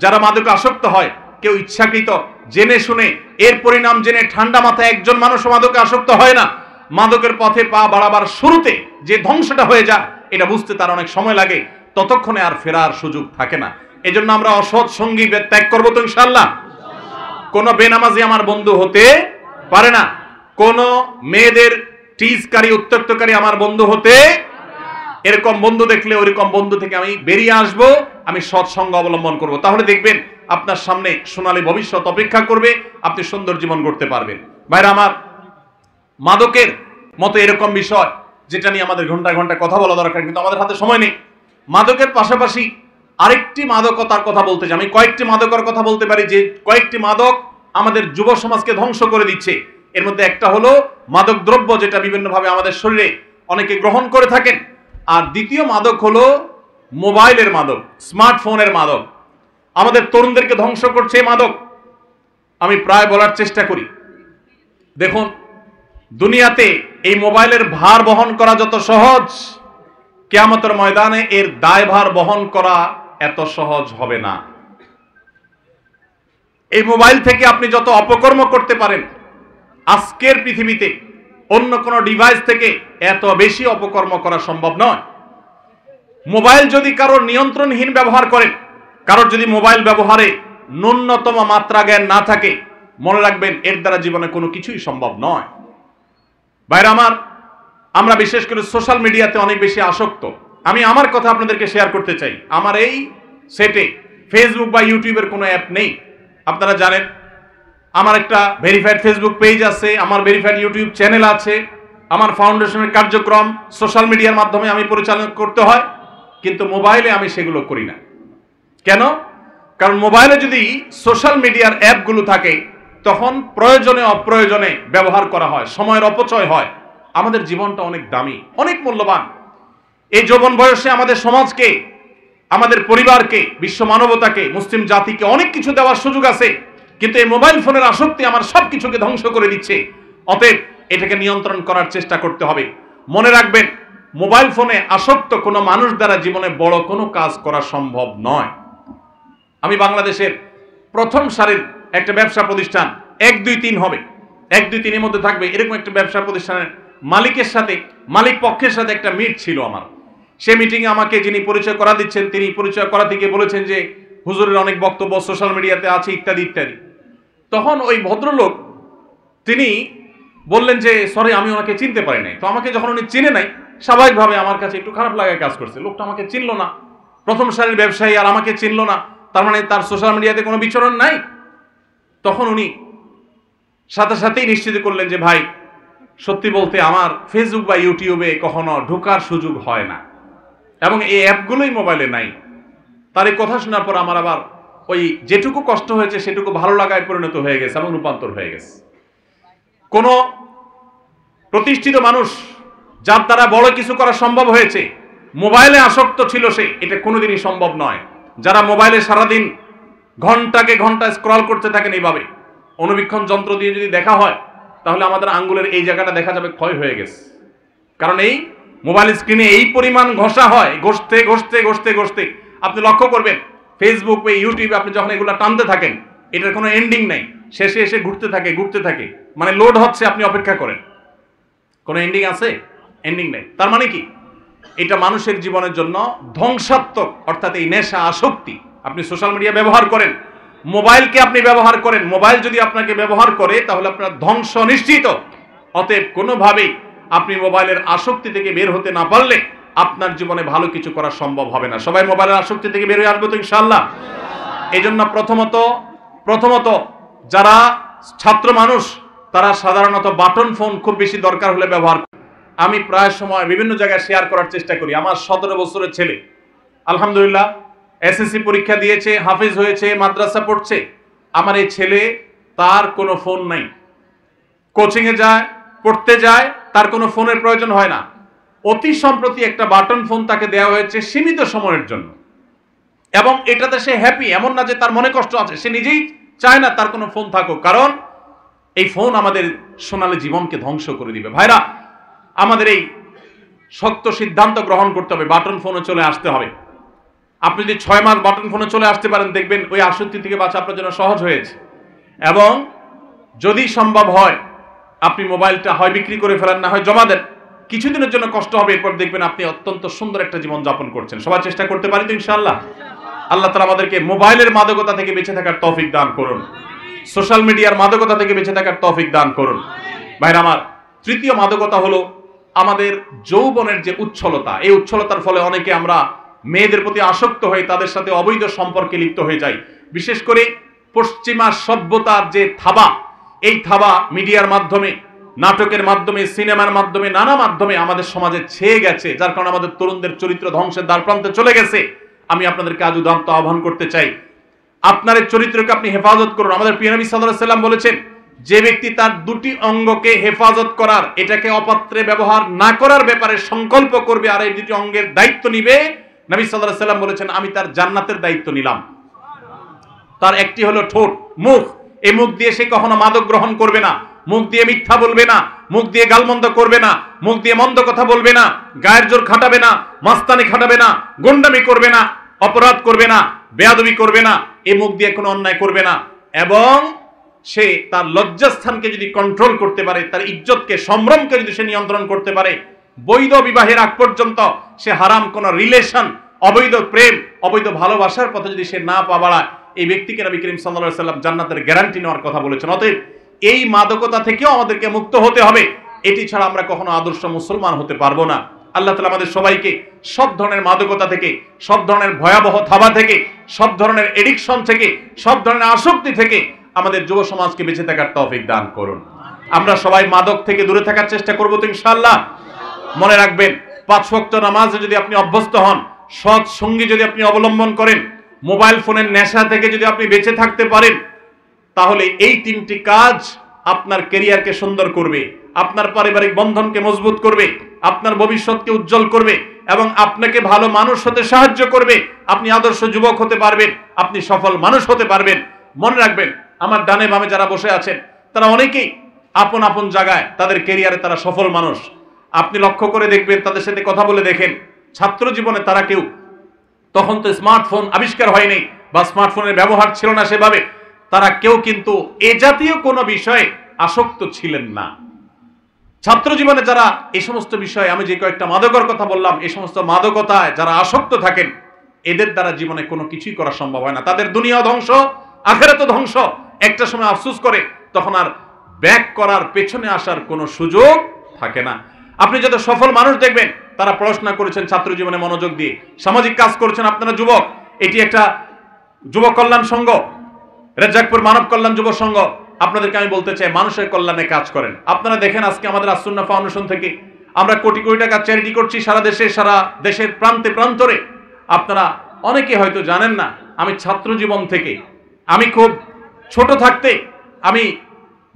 Speaker 1: যারা মাদকে আসক্ত হয়, কেউ ইচ্ছাকৃত জেনে শুনে, এর পরিণাম জেনে ঠান্ডা মাথায় একজন মানুষ মাদকে আসক্ত হয় না। মাদকের পথে পা বাড়াবার শুরুতে যে ধ্বংসটা হয়ে যায়, এটা বুঝতে তার অনেক সময় লাগে, ততক্ষণে আর ফেরার সুযোগ থাকে না। এজন্য আমরা অসৎ সঙ্গী ত্যাগ করবো তো ইনশাআল্লাহ। কোন বেনামাজি আমার বন্ধু হতে পারে না, কোন মেয়েদের টিজকারী উত্ত্যক্তকারী আমার বন্ধু হতে, এরকম বন্ধু দেখলে ওইরকম বন্ধু থেকে আমি বেরিয়ে আসব, আমি সৎসঙ্গ অবলম্বন করব। তাহলে দেখবেন আপনার সামনে সোনালী ভবিষ্যৎ অপেক্ষা করবে, আপনি সুন্দর জীবন গড়তে পারবেন। ভাইরা আমার, মাদকের মতো এরকম বিষয় যেটা নিয়ে আমাদের ঘন্টায় ঘন্টায় কথা বলা দরকার, কিন্তু আমাদের হাতে সময় নেই। মাদকের পাশাপাশি আরেকটি মাদকতার কথা বলতে চাই। আমি কয়েকটি মাদকের কথা বলতে পারি, যে কয়েকটি মাদক আমাদের যুব সমাজকে ধ্বংস করে দিচ্ছে। এর মধ্যে একটা হলো মাদক দ্রব্য, যেটা বিভিন্নভাবে আমাদের শরীরে অনেকে গ্রহণ করে থাকেন। আর দ্বিতীয় মাদক হলো মোবাইলের মাদক, স্মার্টফোনের মাদক। আমাদের তরুণদেরকে ধ্বংস করছে এই মাদক। আমি প্রায় বলার চেষ্টা করি, দেখুন, দুনিয়াতে এই মোবাইলের ভার বহন করা যত সহজ, কিয়ামতের ময়দানে এর দায়ভার বহন করা এত সহজ হবে না। এই মোবাইল থেকে আপনি যত অপকর্ম করতে পারেন, আজকের পৃথিবীতে অন্য কোনো ডিভাইস থেকে এত বেশি অপকর্ম করা সম্ভব নয়। মোবাইল যদি কারোর নিয়ন্ত্রণহীন ব্যবহার করেন, কারোর যদি মোবাইল ব্যবহারে ন্যূনতম মাত্রা জ্ঞান না থাকে, মনে রাখবেন এর দ্বারা জীবনে কোনো কিছুই সম্ভব নয়। ভাইরা আমার, আমরা বিশেষ করে সোশ্যাল মিডিয়াতে অনেক বেশি আসক্ত। আমি আমার কথা আপনাদেরকে শেয়ার করতে চাই। আমার এই সেটে ফেসবুক বা ইউটিউবের কোনো অ্যাপ নেই। আপনারা জানেন আমার একটা ভেরিফাইড ফেসবুক পেজ আছে, আমার ভেরিফাইড ইউটিউব চ্যানেল আছে, আমার ফাউন্ডেশনের কার্যক্রম সোশ্যাল মিডিয়ার মাধ্যমে আমি পরিচালনা করতে হয়, কিন্তু মোবাইলে আমি সেগুলো করি না। কেন? কারণ মোবাইলে যদি সোশ্যাল মিডিয়ার অ্যাপগুলো থাকে, তখন প্রয়োজনে অপ্রয়োজনে ব্যবহার করা হয়, সময়ের অপচয় হয়। আমাদের জীবনটা অনেক দামি, অনেক মূল্যবান। এই যৌবন বয়সে আমাদের সমাজকে, আমাদের পরিবারকে, বিশ্ব মানবতাকে, মুসলিম জাতিকে অনেক কিছু দেওয়ার সুযোগ আছে, কিন্তু এই মোবাইল ফোনের আসক্তি আমার সবকিছুকে ধ্বংস করে দিচ্ছে। অতএব এটাকে নিয়ন্ত্রণ করার চেষ্টা করতে হবে। মনে রাখবেন, মোবাইল ফোনে আসক্ত কোনো মানুষ দ্বারা জীবনে বড় কোনো কাজ করা সম্ভব নয়। আমি বাংলাদেশের প্রথম সারির একটা ব্যবসা প্রতিষ্ঠান 1, 2, 3 হবে, 1, 2, 3 এর মধ্যে থাকবে এরকম একটা ব্যবসা প্রতিষ্ঠানের মালিক পক্ষের সাথে একটা মিট ছিল আমার। সেই মিটিংয়ে আমাকে যিনি পরিচয় করা দিচ্ছেন, তিনি পরিচয় করা থেকে বলেছেন যে হুজুরের অনেক বক্তব্য সোশ্যাল মিডিয়াতে আছে ইত্যাদি ইত্যাদি। তখন ওই ভদ্রলোক তিনি বললেন যে সরি, আমি ওনাকে চিনতে পারি নাই। তো আমাকে যখন উনি চিনে নাই, স্বাভাবিকভাবে আমার কাছে একটু খারাপ লাগায় কাজ করছে। লোকটা আমাকে চিনলো না, প্রথম সারির ব্যবসায়ী, আর আমাকে চিনলো না, তার মানে তার সোশ্যাল মিডিয়াতে কোনো বিচরণ নাই। তখন উনি সাথে সাথেই নিশ্চিত করলেন যে ভাই, সত্যি বলতে আমার ফেসবুক বা ইউটিউবে কখনো ঢোকার সুযোগ হয় না, এবং এই অ্যাপগুলোই মোবাইলে নাই। তার এই কথা শোনার পর আমার আবার ওই যেটুকু কষ্ট হয়েছে সেটুকু ভালো লাগায় পরিণত হয়ে গেছে এবং রূপান্তর হয়ে গেছে। কোন প্রতিষ্ঠিত মানুষ যার দ্বারা বড় কিছু করা সম্ভব হয়েছে, মোবাইলে আসক্ত ছিল সে, এটা কোনোদিনই সম্ভব নয়। যারা মোবাইলে সারাদিন ঘন্টাকে ঘন্টা স্ক্রল করতে থাকেন এইভাবে, অনুবীক্ষণ যন্ত্র দিয়ে যদি দেখা হয় তাহলে আমাদের আঙ্গুলের এই জায়গাটা দেখা যাবে ক্ষয় হয়ে গেছে। কারণ এই মোবাইল স্ক্রিনে এই পরিমাণ ঘষা হয়, ঘষতে ঘষতে ঘষতে ঘষতে আপনি লক্ষ্য করবেন ফেসবুক বা ইউটিউবে আপনি যখন এগুলো টানতে থাকেন, এটার কোনো এন্ডিং নাই, শেষে এসে ঘুরতে থাকে, মানে লোড হচ্ছে, আপনি অপেক্ষা করেন। কোনো এন্ডিং আছে? এন্ডিং নেই। তার মানে কি? এটা মানুষের জীবনের জন্য ধ্বংসাত্মক, অর্থাৎ এই নেশা আসক্তি। আপনি সোশ্যাল মিডিয়া ব্যবহার করেন, মোবাইলকে আপনি ব্যবহার করেন, মোবাইল যদি আপনাকে ব্যবহার করে তাহলে আপনার ধ্বংস নিশ্চিত। অতএব কোনোভাবেই আপনি মোবাইলের আসক্তি থেকে বের হতে না পারলে আপনার জীবনে ভালো কিছু করা সম্ভব হবে না। সবাই মোবাইলের আসক্তি থেকে বের হয়ে আসবে তো ইনশাআল্লাহ। এই জন্য প্রথমত যারা ছাত্র মানুষ তারা সাধারণত বাটন ফোন খুব বেশি দরকার হলে ব্যবহার করে। আমি প্রায় সময় বিভিন্ন জায়গায় শেয়ার করার চেষ্টা করি। আমার 17 বছরের ছেলে আলহামদুলিল্লাহ এসএসসি পরীক্ষা দিয়েছে, হাফেজ হয়েছে, মাদ্রাসা পড়ছে। আমার এই ছেলে, তার কোনো ফোন নাই, কোচিংয়ে যায়, পড়তে যায়, তার কোনো ফোনের প্রয়োজন হয় না। অতি সম্প্রতি একটা বাটন ফোন তাকে দেওয়া হয়েছে সীমিত সময়ের জন্য, এবং এটাতে সে হ্যাপি। এমন না যে তার মনে কষ্ট আছে, সে নিজেই চায় না তার কোনো ফোন থাকুক, কারণ এই ফোন আমাদের সোনালী জীবনকে ধ্বংস করে দিবে। ভাইরা, আমাদের এই শক্ত সিদ্ধান্ত গ্রহণ করতে হবে, বাটন ফোনে চলে আসতে হবে। আপনি যদি 6 মাস বাটন ফোনে চলে আসতে পারেন, দেখবেন ওই আসক্তি থেকে বাঁচা আপনার জন্য সহজ হয়েছে। এবং যদি সম্ভব হয় আপনি মোবাইলটা হয় বিক্রি করে ফেলেন, না হয় জমা দেন, কিছুদিনের জন্য কষ্ট হবে, এরপর দেখবেন আপনি অত্যন্ত সুন্দর একটা জীবন যাপন করছেন। সবাই চেষ্টা করতে পারি তো ইনশাআল্লাহ। আল্লাহ তাআলা আমাদেরকে মোবাইলের মাদকতা থেকে বেঁচে থাকার তৌফিক দান করুন, সোশ্যাল মিডিয়ার মাদকতা থেকে বেঁচে থাকার তৌফিক দান করুন। ভাইরা আমার, তৃতীয় মাদকতা হলো আমাদের যৌবনের যে উচ্ছলতা। এই উচ্ছলতার ফলে অনেকে আমরা মেয়েদের প্রতি আসক্ত হয়ে তাদের সাথে অবৈধ সম্পর্কে লিপ্ত হয়ে যাই। বিশেষ করে পশ্চিমা সভ্যতার যে থাবা, এই থাবা মিডিয়ার মাধ্যমে, নাটকের মাধ্যমে, সিনেমার মাধ্যমে, নানা মাধ্যমে আমাদের সমাজে ছেয়ে গেছে, যার কারণে আমাদের তরুণদের চরিত্র ধ্বংসের দ্বারপ্রান্তে চলে গেছে। আমি আপনাদেরকে আজ উদাত্ত আহ্বান করতে চাই, আপনার এই চরিত্রকে আপনি হেফাজত করুন। আমাদের প্রিয় নবী সাল্লাল্লাহু আলাইহি সাল্লাম বলেছেন, যে ব্যক্তি তার দুটি অঙ্গকে হেফাজত করার, এটাকে অপাত্রে ব্যবহার না করার ব্যাপারে সংকল্প করবে আর এই দুটি অঙ্গের দায়িত্ব নিবে, নবী সাল্লাল্লাহু আলাইহি সাল্লাম বলেছেন আমি তার জান্নাতের দায়িত্ব নিলাম। তার একটি হলো ঠোঁট, মুখ। এই মুখ দিয়ে সে কখনো মাদক গ্রহণ করবে না, মুখ দিয়ে মিথ্যা বলবে না, মুখ দিয়ে গালমন্দ করবে না, মুখ দিয়ে মন্দ কথা বলবে না, গায়ের জোর খাটাবে না, মাস্তানি খাটাবে না, গুন্ডামি করবে না, অপরাধ করবে না, বেয়াদবি করবে না, এই মুখ দিয়ে কোনো অন্যায় করবে না। এবং সে তার লজ্জাস্থানকে যদি কন্ট্রোল করতে পারে, তার ইজ্জতকে, সম্ভ্রমকে যদি সে নিয়ন্ত্রণ করতে পারে, বৈধ বিবাহের আগ পর্যন্ত সে হারাম কোন রিলেশন, অবৈধ প্রেম, অবৈধ ভালোবাসার পথে যদি সে না পা বাড়ায়, এই ব্যক্তিকে নবী করিম সাল্লাল্লাহু আলাইহি সাল্লাম জান্নাতের গ্যারান্টি নেওয়ার কথা বলেছেন। অতএব এই মাদকতা থেকেও আমাদেরকে মুক্ত হতে হবে। এটি ছাড়া আমরা কখনো আদর্শ মুসলমান হতে পারবো না। আল্লাহ তাআলা আমাদের সবাইকে সব ধরনের মাদকতা থেকে, সব ধরনের ভয়াবহ থাবা থেকে, সব ধরনের এডিকশন থেকে, সব ধরনের আসক্তি থেকে আমাদের যুব সমাজকে বেঁচে থাকার তৌফিক দান করুন। আমরা সবাই মাদক থেকে দূরে থাকার চেষ্টা করবো তো ইনশাআল্লাহ। মনে রাখবেন, 5 ওয়াক্ত নামাজে যদি আপনি অভ্যস্ত হন, সৎ সঙ্গী যদি আপনি অবলম্বন করেন, মোবাইল ফোনের নেশা থেকে যদি আপনি বেঁচে থাকতে পারেন, তাহলে এই 3টি কাজ আপনার ক্যারিয়ারকে সুন্দর করবে, আপনার পারিবারিক বন্ধনকে মজবুত করবে, আপনার ভবিষ্যৎকে উজ্জ্বল করবে এবং আপনাকে ভালো মানুষ হতে সাহায্য করবে। আপনি আদর্শ যুবক হতে পারবেন, আপনি সফল মানুষ হতে পারবেন। মনে রাখবেন, আমার ডানে বামে যারা বসে আছেন তারা অনেকেই আপন আপন জায়গায় তাদের ক্যারিয়ারে তারা সফল মানুষ। আপনি লক্ষ্য করে দেখবেন, তাদের সাথে কথা বলে দেখেন, ছাত্র জীবনে তারা কেউ, তখন তো স্মার্টফোন আবিষ্কার হয়নি বা স্মার্টফোনের ব্যবহার ছিল না সেভাবে, তারা কেউ কিন্তু এ জাতীয় কোনো বিষয়ে আসক্ত ছিলেন না। ছাত্র জীবনে যারা এই সমস্ত বিষয়ে, আমি যে কয়েকটা মাদকের কথা বললাম, এই সমস্ত মাদকতায় যারা আসক্ত থাকেন, এদের দ্বারা জীবনে কোনো কিছুই করা সম্ভব হয় না। তাদের দুনিয়া ধ্বংস, আখিরাতও ধ্বংস। একটা সময় আফসোস করে তখন আর ব্যাক করার, পেছনে আসার কোনো সুযোগ থাকে না। আপনি যত সফল মানুষ দেখবেন তারা পড়াশোনা করেছেন, ছাত্র জীবনে মনোযোগ দিয়ে সামাজিক কাজ করেছেন। আপনারা যুবক, এটি একটা যুব কল্যাণ সংঘ, রেজ্জাকপুর মানব কল্যাণ যুব সংঘ, আপনাদেরকে আমি বলতে চাই মানুষের কল্যাণে কাজ করেন। আপনারা দেখেন আজকে আমাদের আসুন্নাহ ফাউন্ডেশন থেকে আমরা কোটি কোটি টাকা চ্যারিটি করছি সারা দেশে, সারা দেশের প্রান্তে প্রান্তরে। আপনারা অনেকে হয়তো জানেন না, আমি ছাত্র জীবন থেকে, আমি খুব ছোট থাকতে আমি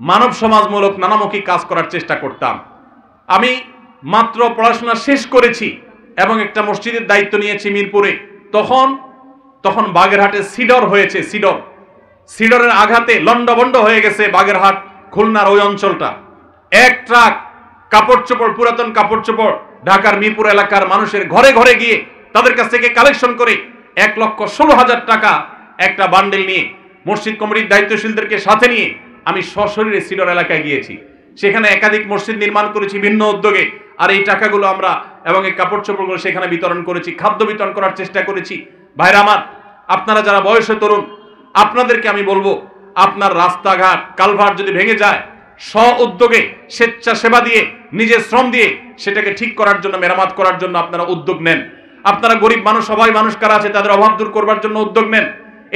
Speaker 1: মানব সমাজমূলক নানামুখী কাজ করার চেষ্টা করতাম। আমি মাত্র পড়াশোনা শেষ করেছি এবং একটা মসজিদের দায়িত্ব নিয়েছি মিরপুরে। তখন বাগেরহাটে সিডর হয়েছে, সিডরের আঘাতে লন্ডভন্ড হয়ে গেছে বাগেরহাট খুলনার ওই অঞ্চলটা। এক ট্রাক কাপড় চোপড়, পুরাতন কাপড় চোপড় ঢাকার মিরপুর এলাকার মানুষের ঘরে ঘরে গিয়ে তাদের কাছ থেকে কালেকশন করে 1,16,000 টাকা একটা বান্ডেল নিয়ে মসজিদ কমিটির দায়িত্বশীলদেরকে সাথে নিয়ে আমি সশরীরে সিডর এলাকায় গিয়েছি। সেখানে একাধিক মসজিদ নির্মাণ করেছি ভিন্ন উদ্যোগে। আর এই টাকাগুলো আমরা এবং এই কাপড় চোপড়গুলো সেখানে বিতরণ করেছি, খাদ্য বিতরণ করার চেষ্টা করেছি। ভাইরা আমার, আপনারা যারা বয়সে তরুণ, আপনাদেরকে আমি বলবো, আপনার রাস্তাঘাট কালভার্ট যদি ভেঙে যায়, স্ব উদ্যোগে স্বেচ্ছাসেবা দিয়ে, নিজের শ্রম দিয়ে সেটাকে ঠিক করার জন্য, মেরামত করার জন্য আপনারা উদ্যোগ নেন। আপনারা গরিব মানুষ, সবাই মানুষ কারা আছে তাদের অভাব দূর করবার জন্য উদ্যোগ নেন।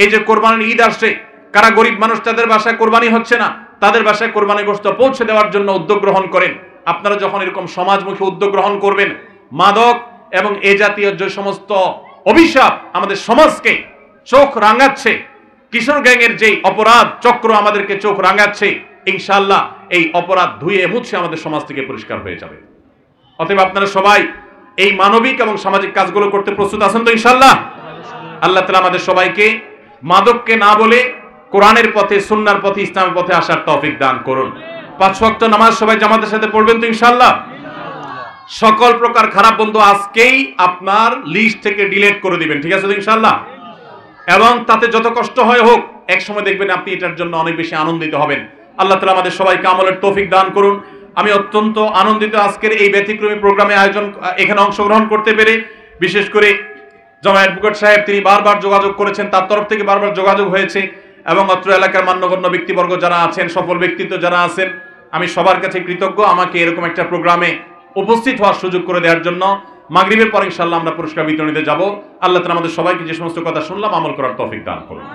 Speaker 1: এই যে কোরবানির ঈদ আসছে, কারা গরিব মানুষ তাদের বাসায় কোরবানি হচ্ছে না, তাদের বাসায় কোরবানি গোশত পৌঁছে দেওয়ার জন্য উদ্যোগ গ্রহণ করেন। আপনারা যখন এরকম সমাজমুখী উদ্যোগ গ্রহণ করবেন, মাদক এবং এ জাতীয় যে সমস্ত অভিশাপ আমাদের সমাজকে চোখ রাঙাচ্ছে, কিশোর গ্যাংয়ের যেই অপরাধ চক্র আমাদেরকে চোখ রাঙাচ্ছে, ইনশাআল্লাহ এই অপরাধ ধুয়ে মুছে আমাদের সমাজ থেকে পরিষ্কার হয়ে যাবে। অতএব আপনারা সবাই এই মানবিক এবং সামাজিক কাজগুলো করতে প্রস্তুত আছেন তো ইনশাআল্লাহ? আল্লাহ তাআলা আমাদের সবাইকে মাদককে না বলে কোরআনের পথে, সুন্নাহর পথে, ইসলামের পথে আসার তৌফিক দান করুন। 5 ওয়াক্ত নামাজ সবাই জামাতের সাথে পড়বেন তো ইনশাআল্লাহ? সকল প্রকার খারাপ বন্ধু আজকেই আপনার লিস্ট থেকে ডিলিট করে দিবেন, ঠিক আছে তো ইনশাআল্লাহ? এবং তাতে যত কষ্ট হয় হোক, এক সময় দেখবেন আপনি এটার জন্য অনেক বেশি আনন্দিত হবেন। আল্লাহ তাআলা আমাদের সবাইকে আমলের তৌফিক দান করুন। আমি অত্যন্ত আনন্দিত আজকের এই ব্যতিক্রমী প্রোগ্রামে আয়োজন, এখানে অংশগ্রহণ করতে পেরে। বিশেষ করে জনাব অ্যাডভোকেট সাহেব, তিনি বারবার যোগাযোগ করেছেন, তার তরফ থেকে বারবার যোগাযোগ হয়েছে, এবং অত্র এলাকার মান্যগণ্য ব্যক্তিবর্গ যারা আছেন, সফল ব্যক্তিত্ব যারা আছেন, আমি সবার কাছে কৃতজ্ঞ আমাকে এরকম একটা প্রোগ্রামে উপস্থিত হওয়ার সুযোগ করে দেওয়ার জন্য। মাগরিবের পর ইনশাআল্লাহ আমরা পুরস্কার বিতরণীতে যাব। আল্লাহ তাআলা আমাদের সবাইকে যে সমস্ত কথা শুনলাম আমল করার তৌফিক দান করুন।